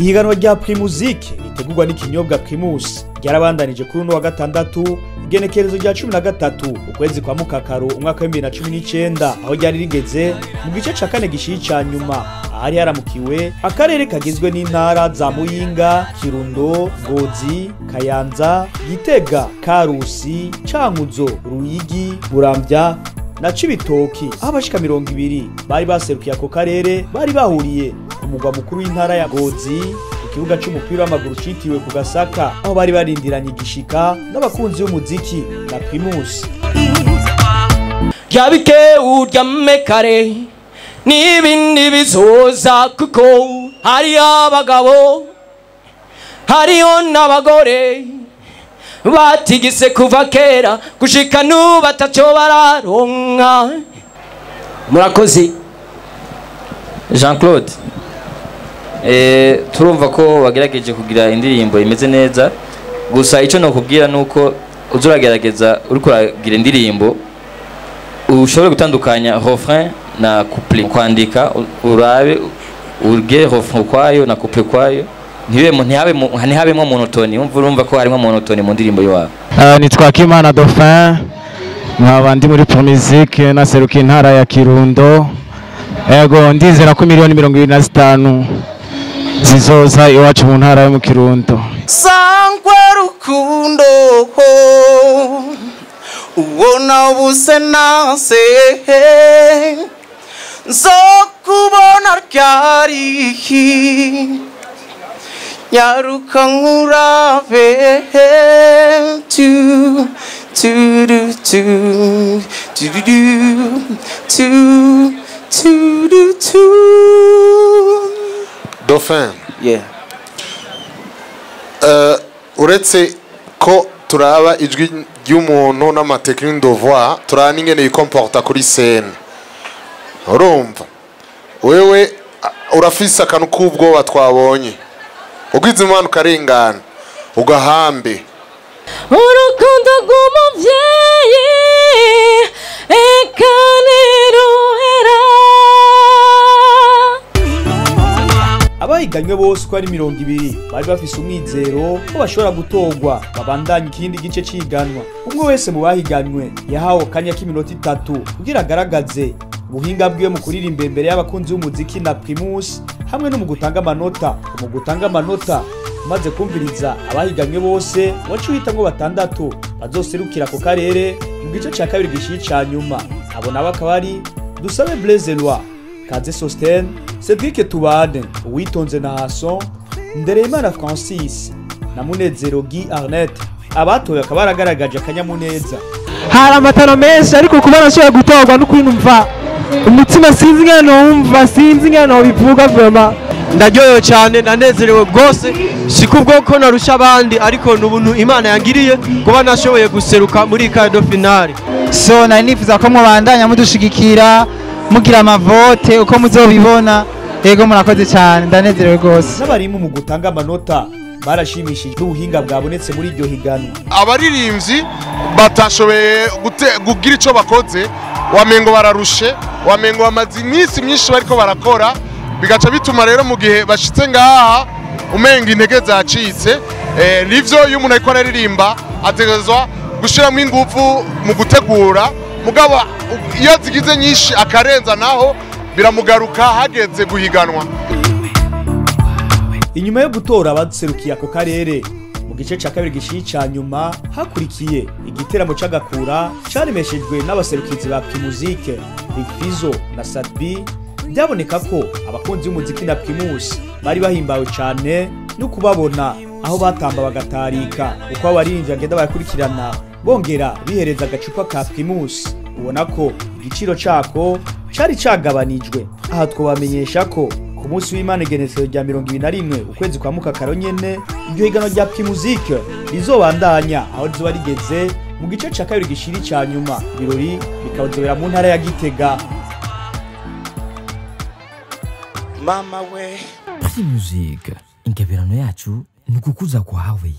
Ihiganwa rya Primusic ritegurwa n'ikinyobwa Primus ryarabandanije kuri uno wa gatandatu igenekerezo rya 13 ukwezi kwa Mukakaro umwaka wa 2019 aho ryari rigeze mu gice ca kane gishica nyuma ahari haramukiwe akarere kagizwe n'intara za Muyinga, Kirundo, Ngozi, Kayanza, Gitega, Karusi, Cankuzo, Ruyigi, Muramvya na Cibitoki. Abashika 200 bari baserukiye ako karere bari bahuriye umugwa mukuru w'intara ya Ngozi ikibuga c'umupira w'amaguru citiwe ku Gasaka aho bari barindiranye igishika n'abakunzi b'umuziki na Primus. Yabike urya mekare n'ibindi bizoza kuko hari abagabo hariho n'abagore batigise kuva kera gushika n'ubu bataco bararonka. Murakoze Jean-Claude. Turumva ko bagerageje kugira indirimbo imeze neza gusa ico no kubwira nuko uzuragerageza uri kuragira indirimbo ushobore gutandukanya refrain na couplet kwandika urabe urge refrain kwayo na couplet kwayo ntihabemo monotone urumva ko harimo monotone mu ndirimbo yawe. Nitwa Kimana Dauphin nkaba ndi muri Primusic naseruka intara ya Kirundo. Ego ndizera ko 25,000,000 zizoza iwacu mu ntara yo mu Kirundo. Sangwe rukundo ubona ubuse nase nzokubona ryari nyaruka nkurabe Dauphin. Yeah. Uretse ko turaba ijwi ry'umuntu n'amatekinike de voix turaba n'ingene yikomporta kuri scene. Urumva wewe urafise akantu k'ubwoba twabonye ugwize imana ukarengana ugahambe urukundo rw'umuvyeyi ekanerohera. Abahiganywe bose ko ari 200 bari bafise umwizero ko bashobora gutogwa babandanya ikindi gice ciganwa. Umwe wese mu bahiganywe yahawe kanya k'iminota 3 kugira agaragaze ubuhinga bwiwe mu kuririmba imbere y'abakunzi b'umuziki na Primus hamwe no mu gutanga amanota. Mu gutanga amanota maze kumviriza abahiganywe bose wacu hita ngo batandatu bazoserukira ku karere mu gice ca kabiri gishica nyuma. Abo nabo akabari Dusabe Blaise Loi, Kaze Sosten, Cedric Tubane, Uwitonze na Hasson, Ndereyimana Francis na Munezero Guy Arnett. Abatoye akabaragaragaje akanyamuneza. Hari amatano menshi ariko kubona ashobora gutorwa no kwinumva umutima sinzi ngene numva sinzi ngene bivuga vraiment. Ndaryoyo cyane ndanezerewe gose sikubwo ko narusha abandi ariko n'ubuntu Imana yangiriye kuba nashoboye guseruka muri kado finale. So nari nifuza ko mubandanya mudushigikira mugira amavote uko muzobibona. Yego murakoze cyane ndanezerewe gose. N'abarimu mu gutanga amanota barashimishije ubuhinga bwabonetse muri iryo higanwa. Abaririmbyi batashoboye kugira ico bakoze wamengo bararushe wamengo bamaze iminsi myinshi bariko barakora bigaca bituma rero mu gihe bashitse ngaha umenga intege zacitse. Nivyo iyo umuntu ariko aririmba ategezwa gushiramo ingufu mu gutegura mugabo iyo zigize nyinshi akarenza naho biramugaruka hageze guhiganwa. Inyuma yo gutora abaserukiye ako karere mu gice ca kabiri gishica nyuma hakurikiye igiteramo c'agakura caremeshejwe n'abaserukizi ba Primusic, Big Fizzo na Sadbi. Byaboneka ko abakunzi b'umuziki na Primus bari bahimbawe cyane no kubabona aho batamba bagatarika uko abaririmbyi bagenda barakurikirana bongera bihereza agacupa ka Primus. Ubona ko igiciro cako cari cagabanijwe. Aha twobamenyesha ko ku munsi w'Imana igenekerezo rya 21 ukwezi kwa Mukakaro nyene iryo higanwa rya Primusic rizobandanya aho rizoba rigeze mu gice ca kabiri gishiri ca nyuma. Birori bikazobera mu ntara ya Gitega. Mama we Primusic, ingabirano yacu ni ukukuza kwawe.